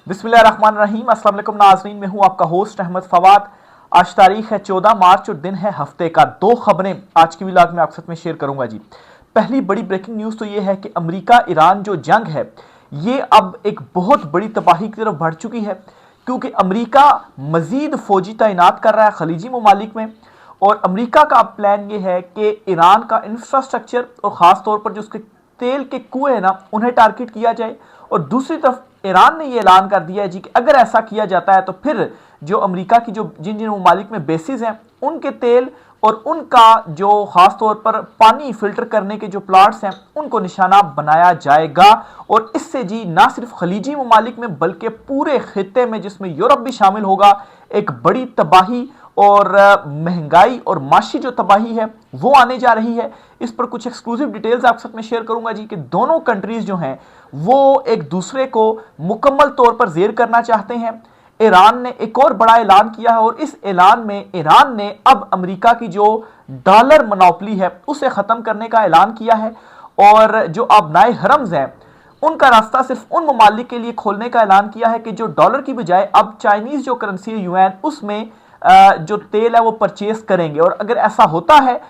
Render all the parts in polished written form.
बिस्मिल्लाहिर्रहमानिर्रहीम। अस्सलाम वालेकुम नाज़रीन, मैं हूं आपका होस्ट अहमद फवाद। आज तारीख है 14 मार्च और दिन है हफ्ते का। दो खबरें आज की व्लॉग में आपके साथ में शेयर करूंगा जी। पहली बड़ी ब्रेकिंग न्यूज़ तो ये है कि अमेरिका ईरान जो जंग है ये अब एक बहुत बड़ी तबाही की तरफ बढ़ चुकी है, क्योंकि अमेरिका मजीद फौजी तैनात कर रहा है खलीजी ममालिक में। और अमेरिका का अब प्लान ये है कि ईरान का इंफ्रास्ट्रक्चर और ख़ास तौर पर जो उसके तेल के कुएं हैं ना, उन्हें टारगेट किया जाए। और दूसरी तरफ ईरान ने यह ऐलान कर दिया है जी कि अगर ऐसा किया जाता है तो फिर जो अमेरिका की जो जिन जिन ममालिक में बेसिस हैं उनके तेल और उनका जो खास तौर पर पानी फिल्टर करने के जो प्लांट्स हैं उनको निशाना बनाया जाएगा। और इससे जी ना सिर्फ खलीजी ममालिक में बल्कि पूरे खित्ते में, जिसमें यूरोप भी शामिल होगा, एक बड़ी तबाही और महंगाई और माशी जो तबाही है वो आने जा रही है। इस पर कुछ एक्सक्लूसिव डिटेल्स आपके साथ में शेयर करूंगा जी कि दोनों कंट्रीज जो हैं वो एक दूसरे को मुकम्मल तौर पर जेर करना चाहते हैं। ईरान ने एक और बड़ा ऐलान किया है और इस ऐलान में ईरान ने अब अमेरिका की जो डॉलर मोनोपोली है उसे खत्म करने का ऐलान किया है। और जो अबनाए हरम्स हैं उनका रास्ता सिर्फ उन ममालिक के लिए खोलने का ऐलान किया है कि जो डॉलर की बजाय अब चाइनीज जो करेंसी है युआन, उसमें जो तेल है वो परचेस करेंगे। और अगर ऐसा होता है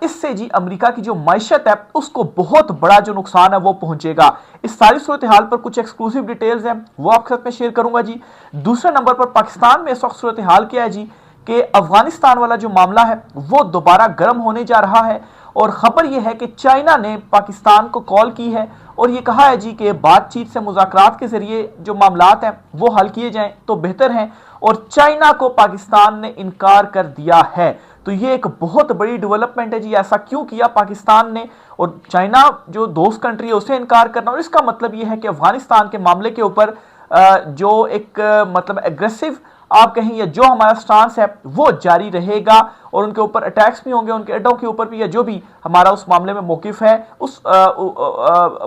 इससे जी अमेरिका की जो मैशत है उसको बहुत बड़ा जो नुकसान है वो पहुंचेगा। इस सारी सूरत हाल पर कुछ एक्सक्लूसिव डिटेल्स हैं वो आपके साथ में शेयर करूंगा जी। दूसरे नंबर पर पाकिस्तान में इस वक्त सूरत हाल क्या है जी कि अफगानिस्तान वाला जो मामला है वो दोबारा गर्म होने जा रहा है। और खबर यह है कि चाइना ने पाकिस्तान को कॉल की है और ये कहा है जी कि बातचीत से, मुज़ाकरात के जरिए जो मामलात हैं वो हल किए जाएं तो बेहतर हैं। और चाइना को पाकिस्तान ने इनकार कर दिया है। तो ये एक बहुत बड़ी डेवलपमेंट है जी। ऐसा क्यों किया पाकिस्तान ने, और चाइना जो दोस्त कंट्री है उसे इनकार करना। और इसका मतलब ये है कि अफगानिस्तान के मामले के ऊपर जो एक मतलब एग्रेसिव आप कहें या जो हमारा स्टांस है वो जारी रहेगा और उनके ऊपर अटैक्स भी होंगे, उनके अड्डों के ऊपर भी, या जो भी हमारा उस मामले में मौकिफ है उस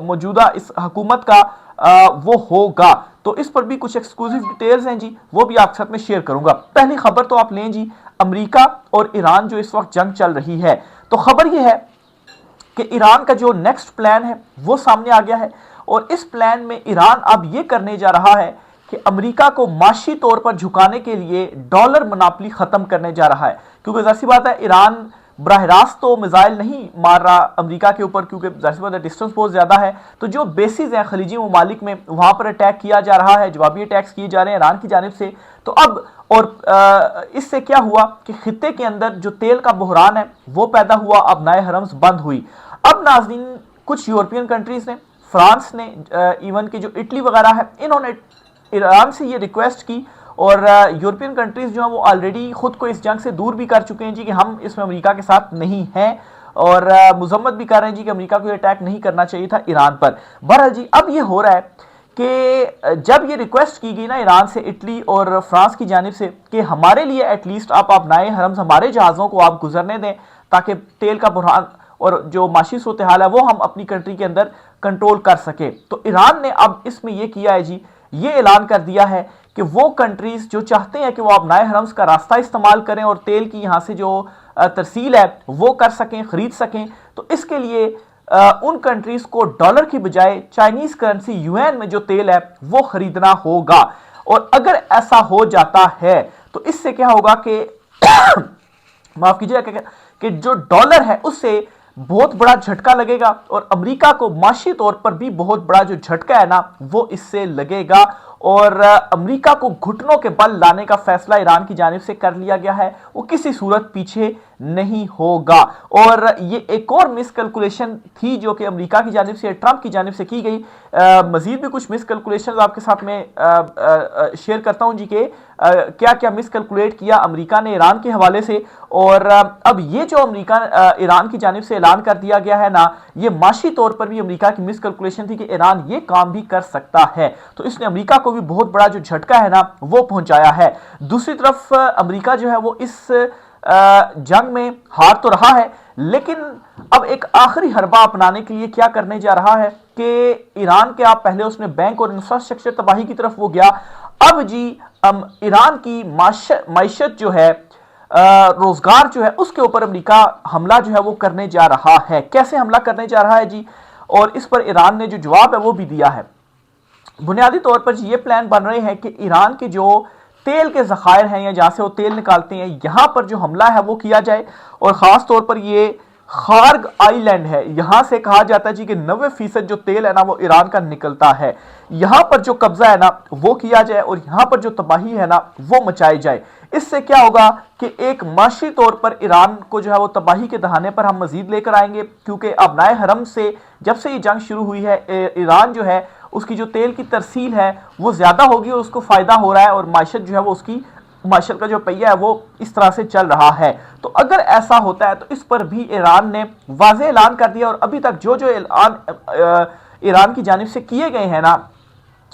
मौजूदा इस हुकूमत का वो होगा। तो इस पर भी कुछ एक्सक्लूसिव डिटेल्स हैं जी, वो भी आपके साथ में शेयर करूंगा। पहली खबर तो आप लें जी, अमेरिका और ईरान जो इस वक्त जंग चल रही है, तो खबर यह है कि ईरान का जो नेक्स्ट प्लान है वो सामने आ गया है। और इस प्लान में ईरान अब ये करने जा रहा है कि अमेरिका को माशी तौर पर झुकाने के लिए डॉलर मोनोपोली खत्म करने जा रहा है। क्योंकि जाहिर सी बात है ईरान बराह रास्त तो मिसाइल नहीं मार रहा अमेरिका के ऊपर, क्योंकि जाहिर सी बात है डिस्टेंस बहुत ज्यादा है। तो जो बेसिस हैं खलीजी ममालिक में वहां पर अटैक किया जा रहा है, जवाबी अटैक्स किए जा रहे हैं ईरान की जानिब से। तो अब और इससे क्या हुआ कि खित्ते के अंदर जो तेल का बहरान है वो पैदा हुआ, अब नए हरम्स बंद हुई। अब नाज़रीन कुछ यूरोपियन कंट्रीज ने, फ्रांस ने, इवन की जो इटली वगैरह है, इन्होंने ईरान से ये रिक्वेस्ट की। और यूरोपियन कंट्रीज जो हैं वो ऑलरेडी खुद को इस जंग से दूर भी कर चुके हैं जी कि हम इसमें अमेरिका के साथ नहीं हैं। और मुजम्मत भी कर रहे हैं जी कि अमेरिका को अटैक नहीं करना चाहिए था ईरान पर। बहरहाल जी अब ये हो रहा है कि जब ये रिक्वेस्ट की गई ना ईरान से, इटली और फ्रांस की जानिब से, कि हमारे लिए एटलीस्ट आप अपनाए हरम्स, हमारे जहाज़ों को आप गुजरने दें ताकि तेल का बुरहान और जो माशी सूरत हाल है वो हम अपनी कंट्री के अंदर कंट्रोल कर सके। तो ईरान ने अब इसमें यह किया है जी, ये ऐलान कर दिया है कि वो कंट्रीज जो चाहते हैं कि वो अपनाए हरम्स का रास्ता इस्तेमाल करें और तेल की यहाँ से जो तरसील है वो कर सकें, खरीद सकें, तो इसके लिए उन कंट्रीज को डॉलर की बजाय चाइनीज करेंसी युआन में जो तेल है वो खरीदना होगा। और अगर ऐसा हो जाता है तो इससे क्या होगा कि माफ कीजिएगा कि जो डॉलर है उससे बहुत बड़ा झटका लगेगा और अमेरिका को माशी तौर पर भी बहुत बड़ा जो झटका है ना वो इससे लगेगा। और अमेरिका को घुटनों के बल लाने का फैसला ईरान की जानिब से कर लिया गया है, वो किसी सूरत पीछे नहीं होगा। और ये एक और मिसकैलकुलेशन थी जो कि अमेरिका की जानिब से, ट्रंप की जानिब से की गई। मजीद भी कुछ मिसकैलकुलेशन आपके साथ में शेयर करता हूं जी कि क्या क्या मिसकैलकुलेट किया अमेरिका ने ईरान के हवाले से। और अब ये जो अमेरिका ईरान की जानिब से ऐलान कर दिया गया है ना, ये माशी तौर पर भी अमेरिका की मिसकैलकुलेशन थी कि ईरान ये काम भी कर सकता है। तो इसने अमेरिका को भी बहुत बड़ा जो झटका है ना वो पहुंचाया है। दूसरी तरफ अमेरिका जो है वो इस जंग में हार तो रहा है, लेकिन अब एक आखिरी हरबा अपनाने के लिए क्या करने जा रहा है कि ईरान के आप पहले उसने बैंक और इंफ्रास्ट्रक्चर तबाही की तरफ वो गया। अब जी ईरान की माशत जो है, रोजगार जो है, उसके ऊपर अमेरिका हमला जो है वो करने जा रहा है। कैसे हमला करने जा रहा है जी, और इस पर ईरान ने जो जवाब है वो भी दिया है। बुनियादी तौर पर ये प्लान बन रहे हैं कि ईरान के जो तेल के ज़खायर हैं या जहां से वो तेल निकालते हैं, यहां पर जो हमला है वो किया जाए। और ख़ास तौर पर ये खार्ग आइलैंड है, यहां से कहा जाता है जी कि 90% जो तेल है ना वो ईरान का निकलता है। यहां पर जो कब्जा है ना वो किया जाए और यहां पर जो तबाही है ना वो मचाई जाए। इससे क्या होगा कि एक माशी तौर पर ईरान को जो है वो तबाही के दहाने पर हम मजीद लेकर आएंगे, क्योंकि अबनाए हरम से जब से ये जंग शुरू हुई है ईरान जो है उसकी जो तेल की तरसील है वो ज्यादा होगी और उसको फायदा हो रहा है और माशत जो है वो उसकी माशत का जो पहिया है वो इस तरह से चल रहा है। तो अगर ऐसा होता है तो इस पर भी ईरान ने वाज़ेह ऐलान कर दिया और अभी तक जो जो ऐलान ईरान की जानिब से किए गए हैं ना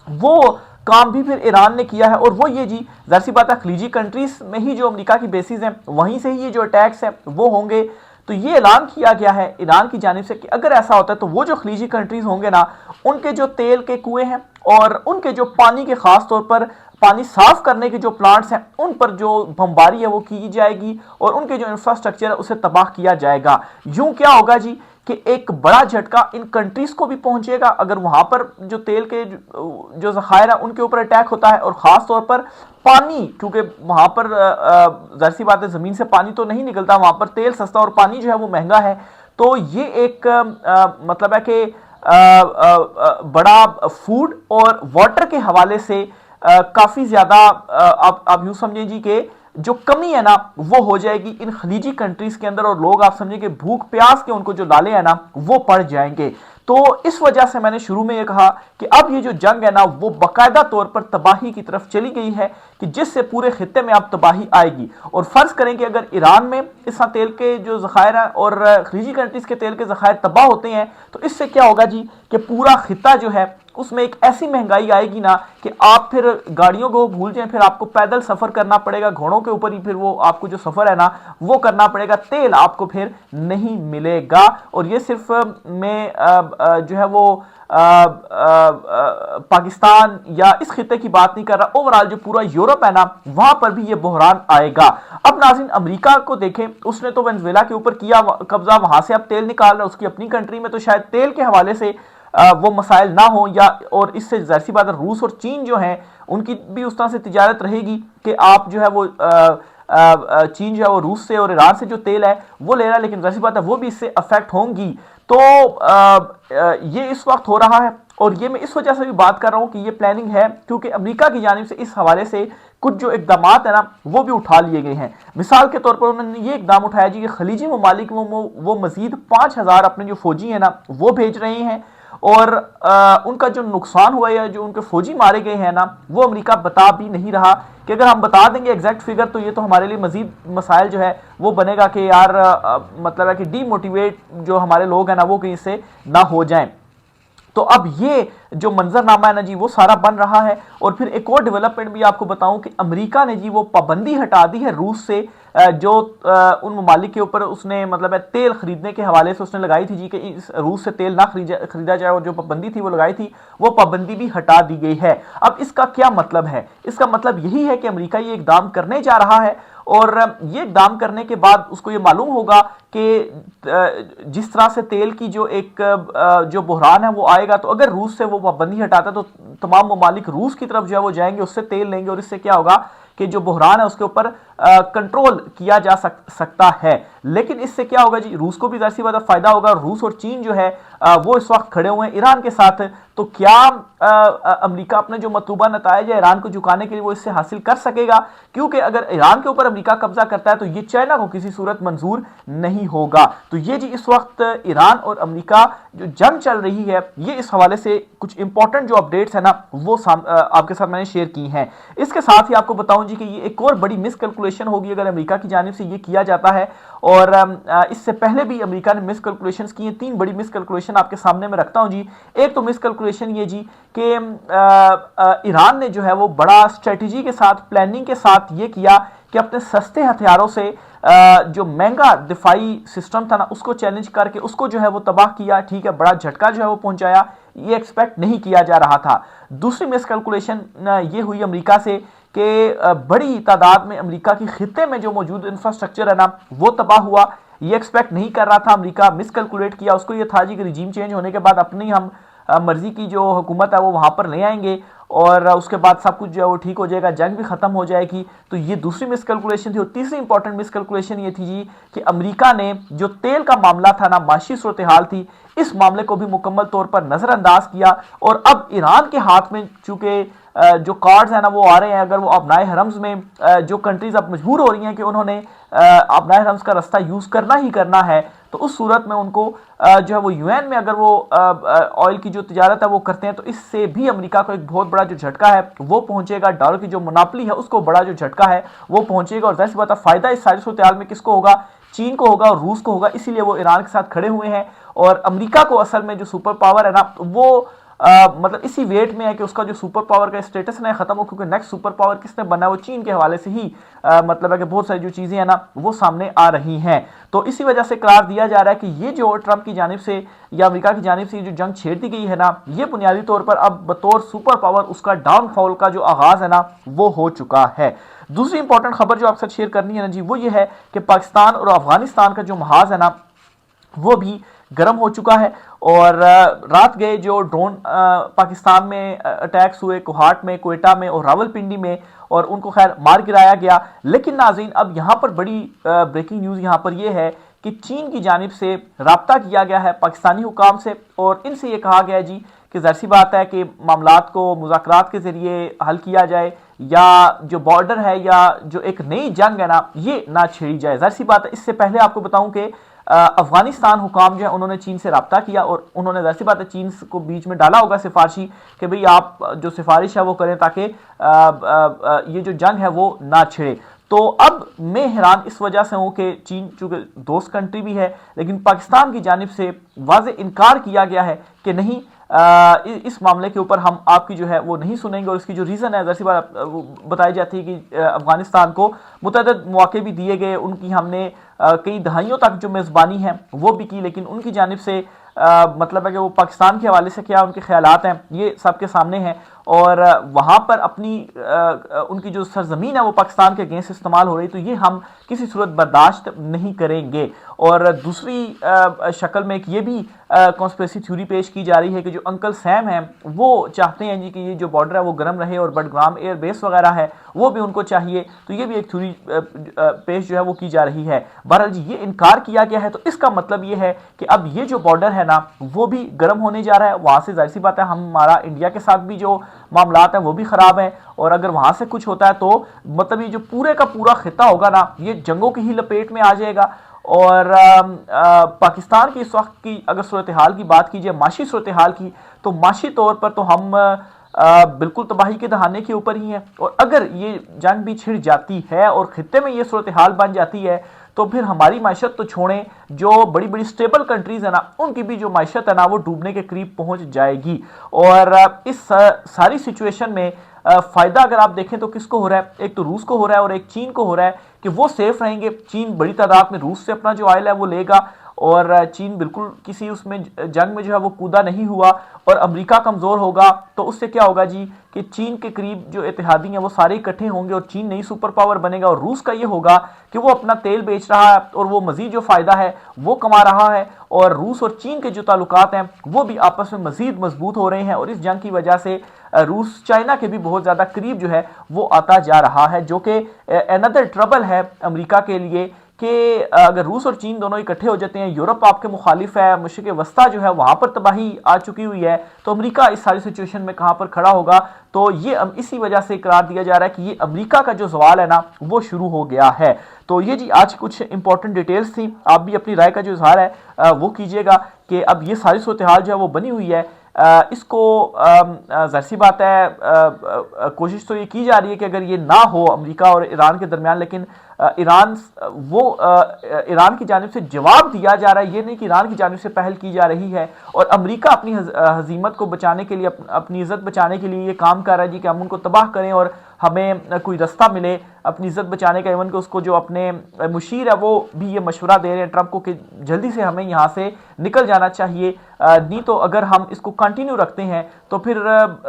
वो काम भी फिर ईरान ने किया है। और वो ये जी जाहिर सी बात है खलीजी कंट्रीज में ही जो अमेरिका की बेसिस हैं वहीं से ही ये जो अटैक्स हैं वो होंगे। तो ये ऐलान किया गया है ईरान की जानिब से कि अगर ऐसा होता है तो वो जो खलीजी कंट्रीज होंगे ना उनके जो तेल के कुएं हैं और उनके जो पानी के खास तौर पर पानी साफ करने के जो प्लांट्स हैं उन पर जो बमबारी है वो की जाएगी और उनके जो इंफ्रास्ट्रक्चर है उसे तबाह किया जाएगा। यूं क्या होगा जी कि एक बड़ा झटका इन कंट्रीज को भी पहुंचेगा अगर वहां पर जो तेल के जो जखायर है उनके ऊपर अटैक होता है। और खास तौर पर पानी, क्योंकि वहां पर जाहिर सी बात है जमीन से पानी तो नहीं निकलता, वहां पर तेल सस्ता और पानी जो है वो महंगा है। तो ये एक मतलब है कि बड़ा फूड और वाटर के हवाले से काफी ज्यादा आप यूं समझें जी कि जो कमी है ना वो हो जाएगी इन खलीजी कंट्रीज के अंदर और लोग आप समझें कि भूख प्यास के उनको जो लाले हैं ना वो पड़ जाएंगे। तो इस वजह से मैंने शुरू में ये कहा कि अब ये जो जंग है ना वो बाकायदा तौर पर तबाही की तरफ चली गई है कि जिससे पूरे खित्ते में अब तबाही आएगी। और फर्ज करें कि अगर ईरान में इस तेल के जो जखायर हैं और खलीजी कंट्रीज के तेल के जखायर तबाह होते हैं तो इससे क्या होगा जी कि पूरा खित्ता जो है उसमें एक ऐसी महंगाई आएगी ना कि आप फिर गाड़ियों को भूल जाएं, फिर आपको पैदल सफर करना पड़ेगा, घोड़ों के ऊपर ही फिर वो आपको जो सफर है ना वो करना पड़ेगा, तेल आपको फिर नहीं मिलेगा। और ये सिर्फ में जो है वो पाकिस्तान या इस खिते की बात नहीं कर रहा, ओवरऑल जो पूरा यूरोप है ना वहां पर भी ये बहरान आएगा। अब नाज़रीन अमेरिका को देखें, उसने तो वेनेजुएला के ऊपर किया कब्जा, वहां से अब तेल निकाल रहा है, उसकी अपनी कंट्री में तो शायद तेल के हवाले से वो मसाइल ना हो या और इससे जाहिर सी बात है रूस और चीन जो है उनकी भी उस तरह से तिजारत रहेगी कि आप जो है वो चीन जो है वो रूस से और ईरान से जो तेल है वो ले रहा है, लेकिन जाहिर सी बात है वो भी इससे अफेक्ट होंगी। तो ये इस वक्त हो रहा है और ये मैं इस वजह से भी बात कर रहा हूं कि ये प्लानिंग है क्योंकि अमेरिका की जानिब से इस हवाले से कुछ जो इकदाम है ना वो भी उठा लिए गए हैं। मिसाल के तौर पर उन्होंने ये इकदाम उठाया जी कि खलीजी ममालिक वो मजीद 5000 अपने जो फौजी हैं ना वो भेज रहे हैं और उनका जो नुकसान हुआ है जो उनके फौजी मारे गए हैं ना वो अमेरिका बता भी नहीं रहा कि अगर हम बता देंगे एग्जैक्ट फिगर तो ये तो हमारे लिए मजीद मसाइल जो है वो बनेगा कि यार मतलब है कि डीमोटिवेट जो हमारे लोग हैं ना वो कहीं से ना हो जाएं। तो अब ये जो मंजरनामा है ना जी वो सारा बन रहा है। और फिर एक और डेवलपमेंट भी आपको बताऊं कि अमेरिका ने जी वो पाबंदी हटा दी है रूस से जो उन ममालिक के ऊपर उसने मतलब है तेल खरीदने के हवाले से उसने लगाई थी जी कि इस रूस से तेल ना खरीदा जाए और जो पाबंदी थी वो लगाई थी वो पाबंदी भी हटा दी गई है। अब इसका क्या मतलब है? इसका मतलब यही है कि अमेरिका ये इकदाम करने जा रहा है और ये इकदाम करने के बाद उसको ये मालूम होगा कि जिस तरह से तेल की जो एक जो बहरान है वो आएगा तो अगर रूस से वो पाबंदी हटाता है तो तमाम ममालिक रूस की तरफ जो है वो जाएंगे, उससे तेल लेंगे और इससे क्या होगा कि जो बहरान है उसके ऊपर कंट्रोल किया जा सकता है। लेकिन इससे क्या होगा जी रूस को भी जाहिर सी बात है फायदा होगा। रूस और चीन जो है वो इस वक्त खड़े हुए हैं ईरान के साथ। तो क्या अमेरिका अपने जो मतलूबा नताइज है ईरान को झुकाने के लिए वो इससे हासिल कर सकेगा? क्योंकि अगर ईरान के ऊपर अमेरिका कब्जा करता है तो ये चाइना को किसी सूरत मंजूर नहीं होगा। तो ये जी इस वक्त ईरान और अमेरिका जो जंग चल रही है ये इस हवाले से कुछ इंपॉर्टेंट जो अपडेट्स है ना वो आपके साथ मैंने शेयर की हैं। इसके साथ ही आपको बताऊं जी कि ये एक और बड़ी मिसकैलकुलेशन होगी अगर अमेरिका की जानिब से ये किया जाता है। और इससे पहले भी अमेरिका ने मिसकैलकुलेशंस की हैं। 3 बड़ी मिसकैलकुलेशन आपके सामने मैं रखता हूं जी। एक तो मिसकैलकुलेशन ये जी कि ईरान ने जो है वो बड़ा स्ट्रेटजी के साथ प्लानिंग के साथ ये किया कि अपने सस्ते हथियारों से जो महंगा दिफाई सिस्टम था ना उसको चैलेंज करके उसको जो है वो तबाह किया। ठीक है, बड़ा झटका जो है वो पहुंचाया, ये एक्सपेक्ट नहीं किया जा रहा था। दूसरी मिसकैलकुलेशन ये हुई अमेरिका से कि बड़ी तादाद में अमेरिका की खित्ते में जो मौजूद इंफ्रास्ट्रक्चर है ना वो तबाह हुआ। ये एक्सपेक्ट नहीं कर रहा था अमेरिका, मिसकैलकुलेट किया। उसको ये था जी कि रिजीम चेंज होने के बाद अपनी हम मर्जी की जो हुकूमत है वो वहां पर ले आएंगे और उसके बाद सब कुछ जो है वो ठीक हो जाएगा, जंग भी खत्म हो जाएगी। तो ये दूसरी मिसकैलकुलेशन थी। और तीसरी इंपॉर्टेंट मिसकैलकुलेशन ये थी जी कि अमेरिका ने जो तेल का मामला था ना, माशी सूरत हाल थी, इस मामले को भी मुकम्मल तौर पर नजरअंदाज किया। और अब ईरान के हाथ में चूंकि जो कार्ड्स है ना वो आ रहे हैं, अगर वो अपनाए हरम्स में जो कंट्रीज अब मजबूर हो रही हैं कि उन्होंने अपनाए हरम्स का रास्ता यूज करना ही करना है, तो उस सूरत में उनको जो है वो यूएन में अगर वो ऑयल की जो तिजारत है वो करते हैं, तो इससे भी अमेरिका को एक बहुत बड़ा जो झटका है वो पहुंचेगा। डॉलर की जो मोनोपोली है उसको बड़ा जो झटका है वो पहुंचेगा। और जाहिर सी बात है फायदा इस सारी सूरत हाल में किसको होगा? चीन को होगा और रूस को होगा। इसीलिए वो ईरान के साथ खड़े हुए हैं। और अमेरिका को असल में जो सुपर पावर है ना वो मतलब इसी वेट में है कि उसका जो सुपर पावर का स्टेटस ना खत्म हो, क्योंकि नेक्स्ट सुपर पावर किसने बनना है वो चीन के हवाले से ही मतलब है कि बहुत सारी जो चीजें हैं ना वो सामने आ रही हैं। तो इसी वजह से करार दिया जा रहा है कि ये जो ट्रंप की जानिब से या अमेरिका की जानिब से जो जंग छेड़ दी गई है ना, ये बुनियादी तौर पर अब बतौर सुपर पावर उसका डाउनफॉल का जो आगाज है ना वो हो चुका है। दूसरी इंपॉर्टेंट खबर जो आपके साथ शेयर करनी है ना जी वो ये है कि पाकिस्तान और अफगानिस्तान का जो महाज है ना वो भी गर्म हो चुका है। और रात गए जो ड्रोन पाकिस्तान में अटैक्स हुए, कोहाट में, कोयटा में और रावलपिंडी में, और उनको खैर मार गिराया गया। लेकिन नाज़रीन अब यहां पर बड़ी ब्रेकिंग न्यूज़ यहां पर यह है कि चीन की जानिब से रब्ता किया गया है पाकिस्तानी हुकाम से और इनसे यह कहा गया जी कि ज़ाहिर सी बात है कि मामलात को मुज़ाकरात के ज़रिए हल किया जाए या जो बॉर्डर है या जो एक नई जंग है ना ये ना छेड़ी जाए। ज़ाहिर सी बात है इससे पहले आपको बताऊं कि अफगानिस्तान हुकाम जो है उन्होंने चीन से रब्ता किया और उन्होंने ज़ाहिर सी बात है चीन को बीच में डाला होगा सिफारिशी कि भाई आप जो सिफारिश है वो करें ताकि ये जो जंग है वो ना छिड़े। तो अब मैं हैरान इस वजह से हूं कि चीन चूंकि दोस्त कंट्री भी है लेकिन पाकिस्तान की जानिब से वाज़े इनकार किया गया है कि नहीं इस मामले के ऊपर हम आपकी जो है वो नहीं सुनेंगे। और इसकी जो रीज़न है ज़ाहिर सी बात बताई जाती है कि अफगानिस्तान को मुतअद्दिद मौके भी दिए गए, उनकी हमने कई दहाइयों तक जो मेज़बानी है वो भी की, लेकिन उनकी जानिब से मतलब है कि वो पाकिस्तान के हवाले से क्या उनके ख्यालात हैं ये सबके सामने हैं। और वहाँ पर अपनी उनकी जो सरजमीन है वो पाकिस्तान के अगेंस्ट इस्तेमाल हो रही, तो ये हम किसी सूरत बर्दाश्त नहीं करेंगे। और दूसरी शक्ल में एक ये भी कॉन्स्पिरेसी थ्योरी पेश की जा रही है कि जो अंकल सैम हैं वो चाहते हैं जी कि ये जो बॉर्डर है वो गर्म रहे और बडग्राम एयर बेस वगैरह है वो भी उनको चाहिए, तो ये भी एक थ्योरी पेश जो है वो की जा रही है। बहरहाल जी ये इनकार किया गया है, तो इसका मतलब ये है कि अब ये जो बॉर्डर है ना वो भी गर्म होने जा रहा है। वहां से जाहिर सी बात है हमारा इंडिया के साथ भी जो मामलात हैं वो भी खराब हैं और अगर वहां से कुछ होता है तो मतलब ये जो पूरे का पूरा खिता होगा ना ये जंगों की ही लपेट में आ जाएगा। और पाकिस्तान की इस वक्त की अगर सूरत हाल की बात कीजिए, माशी सूरत हाल की, तो माशी तौर पर तो हम बिल्कुल तबाही के दहाने के ऊपर ही हैं। और अगर ये जंग भी छिड़ जाती है और खित्ते में ये सूरत हाल बन जाती है तो फिर हमारी मायशत तो छोड़ें, जो बड़ी बड़ी स्टेबल कंट्रीज है ना उनकी भी जो मायशत है ना वो डूबने के करीब पहुंच जाएगी। और इस सारी सिचुएशन में फायदा अगर आप देखें तो किसको हो रहा है? एक तो रूस को हो रहा है और एक चीन को हो रहा है कि वो सेफ रहेंगे। चीन बड़ी तादाद में रूस से अपना जो ऑयल है वो लेगा और चीन बिल्कुल किसी उसमें जंग में जो है वो कूदा नहीं हुआ। और अमेरिका कमजोर होगा तो उससे क्या होगा जी कि चीन के करीब जो इत्तेहादी हैं वो सारे इकट्ठे होंगे और चीन नई सुपर पावर बनेगा। और रूस का ये होगा कि वो अपना तेल बेच रहा है और वो मजीद जो फायदा है वो कमा रहा है और रूस और चीन के जो ताल्लुकात हैं वो भी आपस में मजीद मजबूत हो रहे हैं। और इस जंग की वजह से रूस चाइना के भी बहुत ज्यादा करीब जो है वो आता जा रहा है, जो कि अनदर ट्रबल है अमेरिका के लिए कि अगर रूस और चीन दोनों इकट्ठे हो जाते हैं, यूरोप आपके मुखालिफ है, मशरिक़ वस्ता जो है वहां पर तबाही आ चुकी हुई है, तो अमेरिका इस सारी सिचुएशन में कहां पर खड़ा होगा? तो ये इसी वजह से करार दिया जा रहा है कि ये अमेरिका का जो सवाल है ना वो शुरू हो गया है। तो ये जी आज कुछ इंपॉर्टेंट डिटेल्स थी। आप भी अपनी राय का जो इजहार है वो कीजिएगा कि अब ये सारी सूरत हाल जो है वो बनी हुई है, इसको ज़ाहिर सी बात है कोशिश तो ये की जा रही है कि अगर ये ना हो अमेरिका और ईरान के दरमियान, लेकिन ईरान की जानिब से जवाब दिया जा रहा है, ये नहीं कि ईरान की जानिब से पहल की जा रही है। और अमेरिका अपनी हजीमत को बचाने के लिए, अपनी इज्जत बचाने के लिए ये काम कर रहा है जी कि हम उनको तबाह करें और हमें कोई रास्ता मिले अपनी इज्जत बचाने का। इवन कि उसको जो अपने मुशीर है वो भी ये मशवरा दे रहे हैं ट्रंप को कि जल्दी से हमें यहाँ से निकल जाना चाहिए, नहीं तो अगर हम इसको कंटिन्यू रखते हैं तो फिर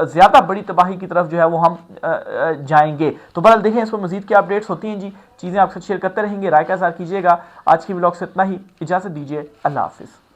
ज़्यादा बड़ी तबाही की तरफ जो है वो हम जाएंगे। तो बहरहाल देखें इसमें मजीद क्या अपडेट्स होती हैं जी, चीज़ें आपसे शेयर करते रहेंगे, राय का इज़हार कीजिएगा। आज की व्लॉग से इतना ही, इजाज़त दीजिए, अल्लाह हाफिज़।